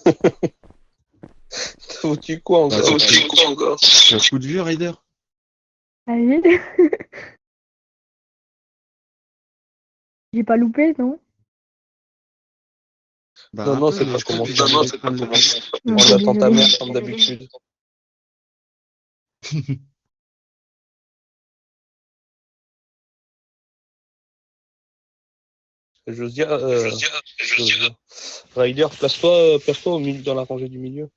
T'as foutu quoi Bah, encore? c'est un coup de vieux, Ryder. Allez, j'ai pas loupé, non? Bah, Non, non, rappelle, c'est pas je crois que commencé. je viens de prendre le temps. Non, On attend ta désolé. mère comme d'habitude. Josia, Josia. Ryder, place-toi au milieu, dans la rangée du milieu.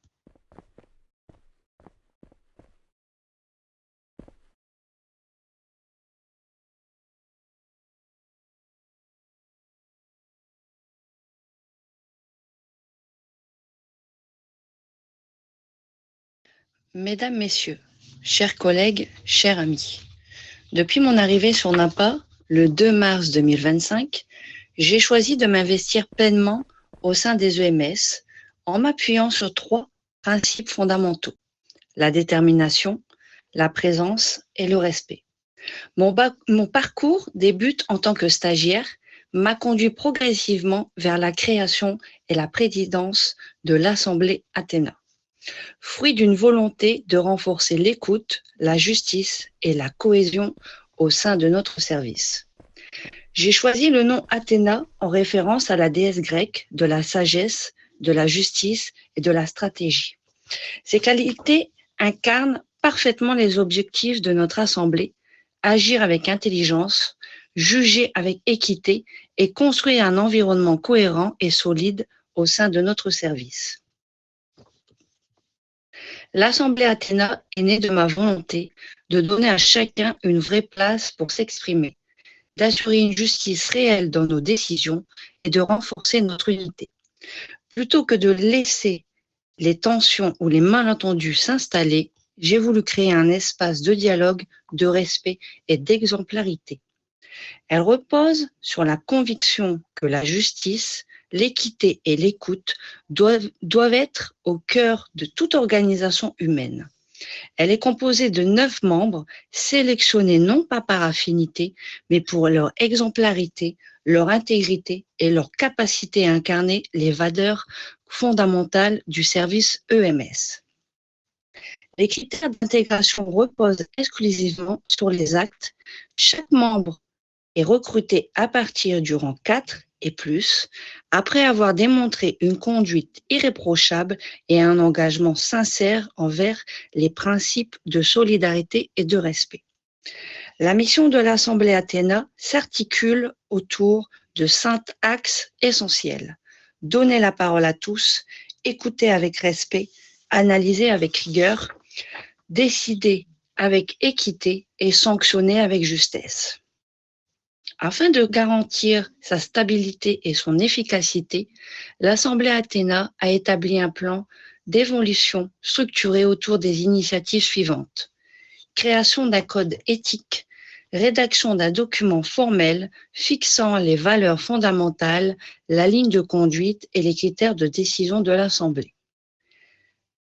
Mesdames, Messieurs, chers collègues, chers amis, depuis mon arrivée sur Napa, le 2 mars 2025, j'ai choisi de m'investir pleinement au sein des EMS en m'appuyant sur 3 principes fondamentaux: la détermination, la présence et le respect. Mon parcours débute en tant que stagiaire, m'a conduit progressivement vers la création et la présidence de l'Assemblée Athéna. Fruit d'une volonté de renforcer l'écoute, la justice et la cohésion au sein de notre service. J'ai choisi le nom Athéna en référence à la déesse grecque de la sagesse, de la justice et de la stratégie. Ces qualités incarnent parfaitement les objectifs de notre Assemblée: agir avec intelligence, juger avec équité et construire un environnement cohérent et solide au sein de notre service. L'Assemblée Athéna est née de ma volonté de donner à chacun une vraie place pour s'exprimer, d'assurer une justice réelle dans nos décisions et de renforcer notre unité. Plutôt que de laisser les tensions ou les malentendus s'installer, j'ai voulu créer un espace de dialogue, de respect et d'exemplarité. Elle repose sur la conviction que la justice, l'équité et l'écoute doivent être au cœur de toute organisation humaine. Elle est composée de 9 membres sélectionnés non pas par affinité, mais pour leur exemplarité, leur intégrité et leur capacité à incarner les valeurs fondamentales du service EMS. Les critères d'intégration reposent exclusivement sur les actes. Chaque membre est recruté à partir du rang 4 et plus, après avoir démontré une conduite irréprochable et un engagement sincère envers les principes de solidarité et de respect. La mission de l'Assemblée Athéna s'articule autour de 5 axes essentiels: donner la parole à tous, écouter avec respect, analyser avec rigueur, décider avec équité et sanctionner avec justesse. Afin de garantir sa stabilité et son efficacité, l'Assemblée Athéna a établi un plan d'évolution structuré autour des initiatives suivantes: création d'un code éthique, rédaction d'un document formel fixant les valeurs fondamentales, la ligne de conduite et les critères de décision de l'Assemblée,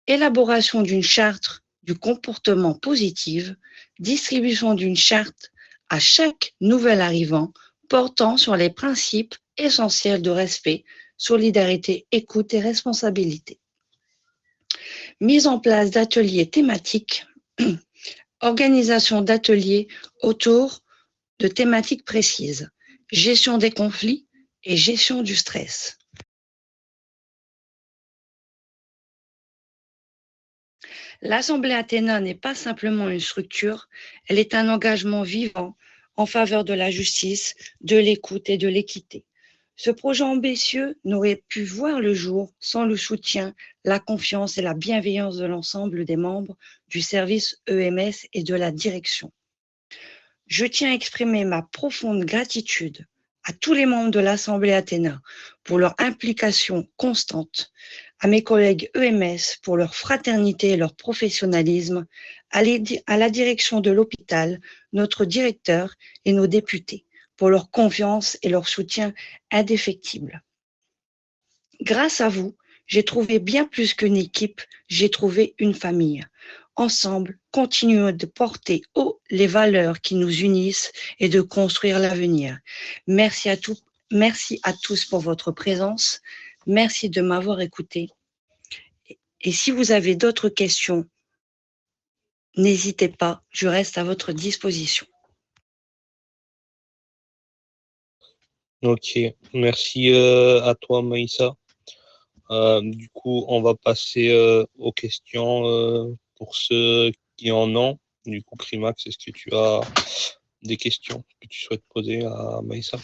élaboration d'une charte du comportement positif, distribution d'une charte à chaque nouvel arrivant portant sur les principes essentiels de respect, solidarité, écoute et responsabilité. Mise en place d'ateliers thématiques, organisation d'ateliers autour de thématiques précises, gestion des conflits et gestion du stress. L'Assemblée Athéna n'est pas simplement une structure, elle est un engagement vivant en faveur de la justice, de l'écoute et de l'équité. Ce projet ambitieux n'aurait pu voir le jour sans le soutien, la confiance et la bienveillance de l'ensemble des membres du service EMS et de la direction. Je tiens à exprimer ma profonde gratitude à tous les membres de l'Assemblée Athéna pour leur implication constante, à mes collègues EMS pour leur fraternité et leur professionnalisme, à la direction de l'hôpital, notre directeur et nos députés pour leur confiance et leur soutien indéfectible. Grâce à vous, j'ai trouvé bien plus qu'une équipe, j'ai trouvé une famille. Ensemble, continuons de porter haut les valeurs qui nous unissent et de construire l'avenir. Merci à tous pour votre présence. Merci de m'avoir écouté. Et si vous avez d'autres questions, n'hésitez pas, je reste à votre disposition. Ok, merci à toi Maïssa. Du coup, on va passer aux questions pour ceux qui en ont. Du coup, Krimax, est-ce que tu as des questions que tu souhaites poser à Maïssa?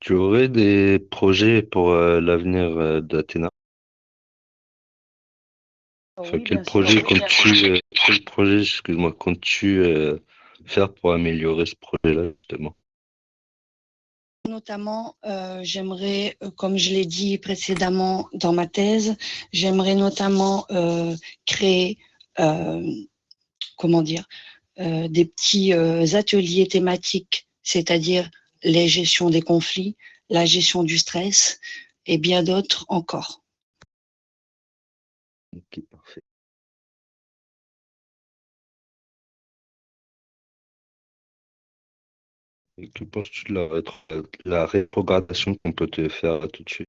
Tu aurais des projets pour l'avenir d'Athéna? Enfin, Oui, bien sûr. quel projet, excuse-moi, comptes-tu faire pour améliorer ce projet-là, justement? Notamment, j'aimerais, comme je l'ai dit précédemment dans ma thèse, j'aimerais notamment créer, comment dire, des petits ateliers thématiques, c'est-à-dire les gestions des conflits, la gestion du stress et bien d'autres encore. Ok, parfait. Et que penses-tu de la rétrogradation qu'on peut te faire tout de suite?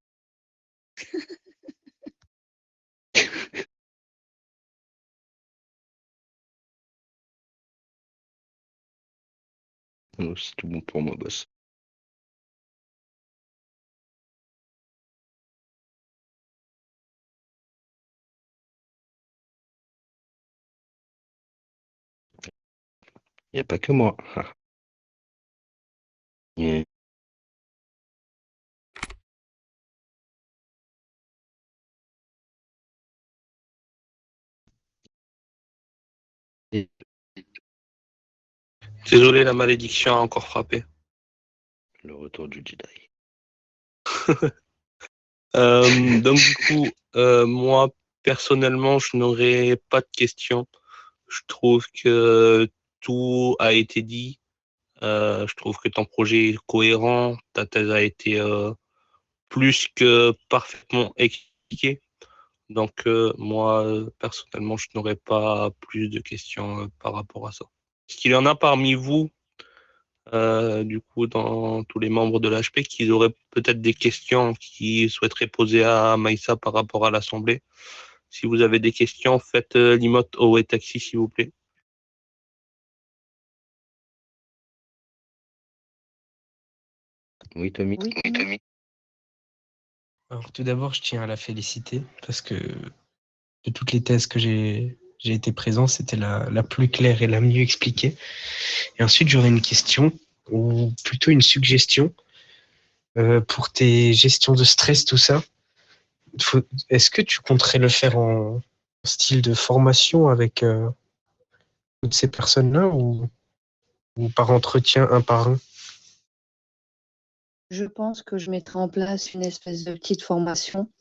C'est tout bon pour moi, boss. Il n'y a pas que moi. Yeah. Et Désolé, la malédiction a encore frappé. le retour du Jedi. Donc du coup, moi personnellement, je n'aurais pas de questions. Je trouve que tout a été dit. Je trouve que ton projet est cohérent. Ta thèse a été plus que parfaitement expliquée. Donc moi, personnellement, je n'aurais pas plus de questions par rapport à ça. Est-ce qu'il y en a parmi vous, du coup, dans tous les membres de l'HP, qui auraient peut-être des questions qu'ils souhaiteraient poser à Maïssa par rapport à l'Assemblée? Si vous avez des questions, faites l'emote au taxi, s'il vous plaît. Oui, Tommy. Oui, Tommy. Alors tout d'abord, je tiens à la féliciter parce que de toutes les thèses que j'ai été présent, c'était la plus claire et la mieux expliquée. Et ensuite, j'aurais une question ou plutôt une suggestion pour tes gestions de stress, tout ça. Est-ce que tu compterais le faire en style de formation avec toutes ces personnes-là ou par entretien un par un? Je pense que je mettrai en place une espèce de petite formation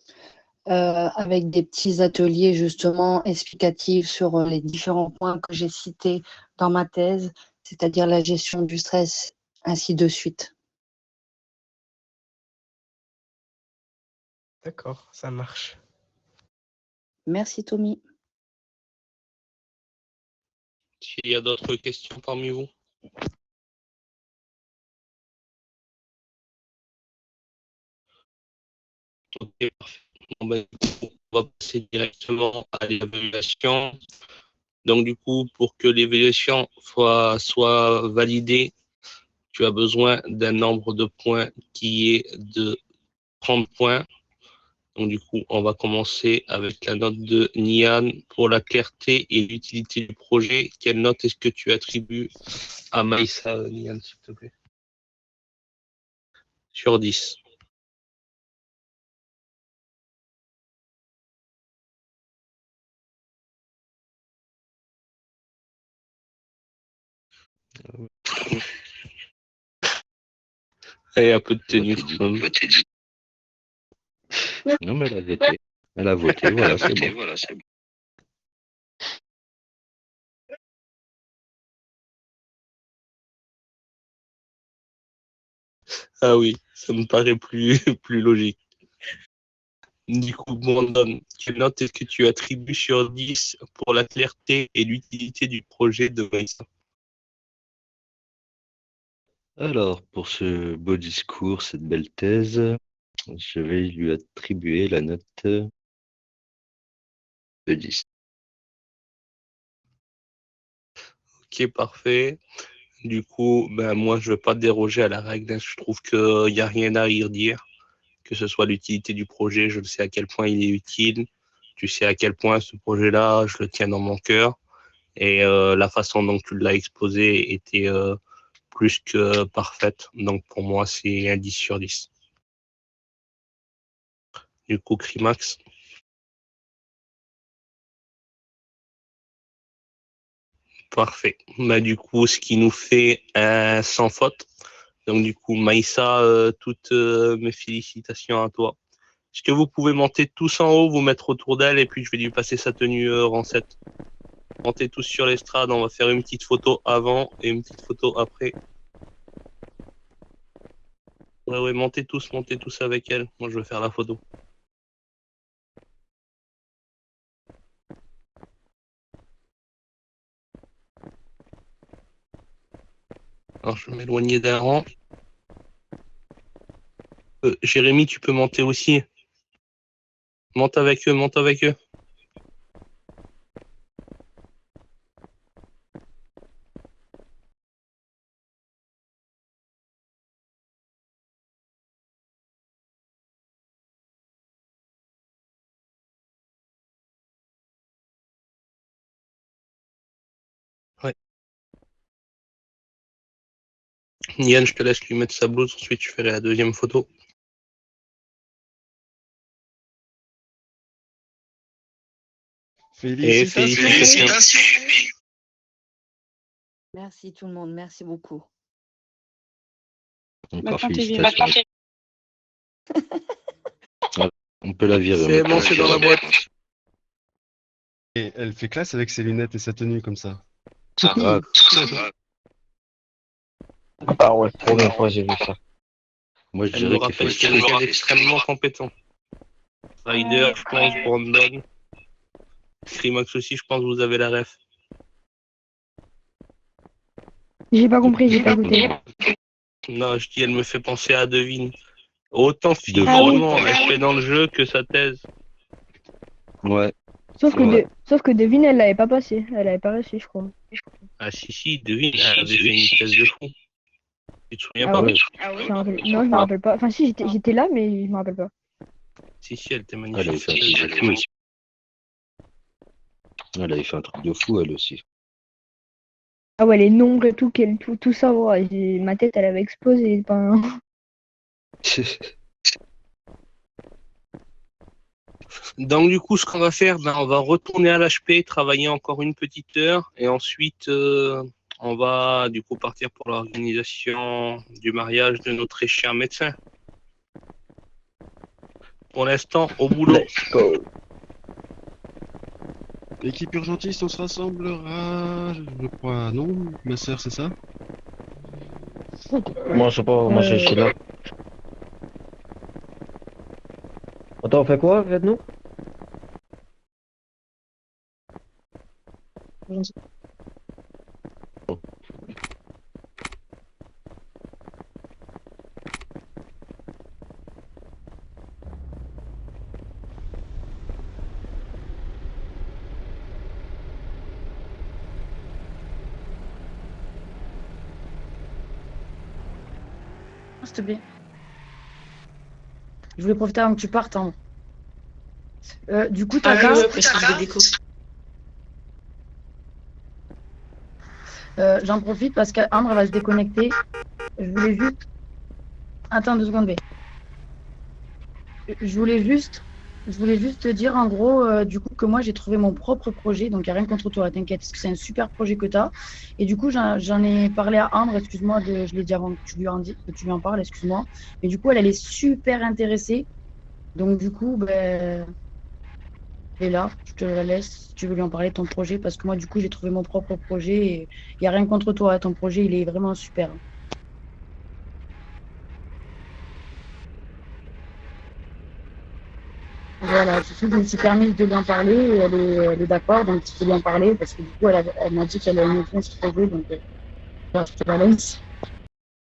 avec des petits ateliers justement explicatifs sur les différents points que j'ai cités dans ma thèse, c'est-à-dire la gestion du stress, ainsi de suite. D'accord, ça marche. Merci Tommy. S'il y a d'autres questions parmi vous? Ok, parfait. Bon, ben, on va passer directement à l'évaluation. Donc, du coup, pour que l'évaluation soit validée, tu as besoin d'un nombre de points qui est de 30 points. Donc, du coup, on va commencer avec la note de Nian pour la clarté et l'utilité du projet. Quelle note est-ce que tu attribues à Maïssa, Nian, s'il te plaît? Sur 10. Et un peu de tenue, quand même. Non, mais elle a voté. Elle a voté, voilà, c'est bon. Ah oui, ça me paraît plus, plus logique. Du coup, Brandon, quelle note est-ce que tu attribues sur 10 pour la clarté et l'utilité du projet de Maïssa? Alors, pour ce beau discours, cette belle thèse, je vais lui attribuer la note de 10. Ok, parfait. Du coup, ben moi, je ne vais pas déroger à la règle. Je trouve qu'il n'y a rien à y redire, que ce soit l'utilité du projet. Je sais à quel point il est utile. Tu sais à quel point ce projet-là, je le tiens dans mon cœur. Et la façon dont tu l'as exposé était plus que parfaite. Donc, pour moi, c'est un 10 sur 10. Du coup, Crimax. Parfait. Bah, du coup, ce qui nous fait un sans faute. Donc, du coup, Maïssa, toutes mes félicitations à toi. Est-ce que vous pouvez monter tous en haut, vous mettre autour d'elle, et puis je vais lui passer sa tenue rang 7. Montez tous sur l'estrade, on va faire une petite photo avant et une petite photo après. Ouais, montez tous avec elle. Moi, je vais faire la photo. Alors, je vais m'éloigner d'un rang. Jérémy, tu peux monter aussi. Monte avec eux. Ouais. Yann, je te laisse lui mettre sa blouse, ensuite je ferai la deuxième photo. Félicitations. Merci tout le monde, merci beaucoup. Encore félicitations. On peut la virer. C'est bon, c'est dans la boîte. Et elle fait classe avec ses lunettes et sa tenue comme ça. Ah, Ah ouais, première fois j'ai vu ça. moi, je Elle me dirais qu'elle rappelle fait quelqu'un d'extrêmement compétent. Ryder, je pense, Brandon. Crimax aussi, je pense que vous avez la ref. J'ai pas compris, j'ai pas écouté. Non, je dis, elle me fait penser à Devine. Autant physiquement, elle fait dans le jeu que sa thèse. Ouais. Sauf que, Ouais. sauf que Devine, elle l'avait pas passé. Elle avait pas réussi, je crois. Ah si, Devine, elle avait fait une thèse de fou. Tu te souviens Ah pas? ouais. Je me rappelle- Non, je me rappelle pas. Enfin, si, j'étais là, mais je me rappelle pas. Si, elle était Elle avait magnifique. fait un truc de fou aussi. Elle avait fait un truc de fou, elle aussi. Ah ouais, les nombres et tout, tout ça, ouais, ma tête, elle avait explosé. Ben... Donc du coup, ce qu'on va faire, on va retourner à l'HP, travailler encore une petite heure, et ensuite on va du coup partir pour l'organisation du mariage de notre très cher médecin. Pour l'instant, au boulot. Let's go. Équipe urgentiste, on se rassemblera. Je crois, non, ma sœur, c'est ça? Moi je sais pas, moi je suis là. Attends, on fait quoi avec nous? S'il te plaît. Je voulais profiter avant que tu partes. Hein. Du coup, t'as j'en profite parce qu'Ambre va se déconnecter. Je voulais juste... Attends 2 secondes, B. Je voulais juste te dire en gros du coup que moi j'ai trouvé mon propre projet, donc il n'y a rien contre toi, t'inquiète, parce que c'est un super projet que tu as. Et du coup j'en ai parlé à Ambre, excuse-moi, je l'ai dit avant que tu lui en parles, excuse-moi. Mais du coup elle est super intéressée. Donc du coup, elle est là, je te la laisse si tu veux lui en parler de ton projet, parce que moi du coup j'ai trouvé mon propre projet et il n'y a rien contre toi, ton projet il est vraiment super. Voilà, je me suis permise de lui en parler et elle est d'accord, donc je peux lui en parler parce que du coup elle m'a dit qu'elle aimait bien ce projet, donc je te la laisse.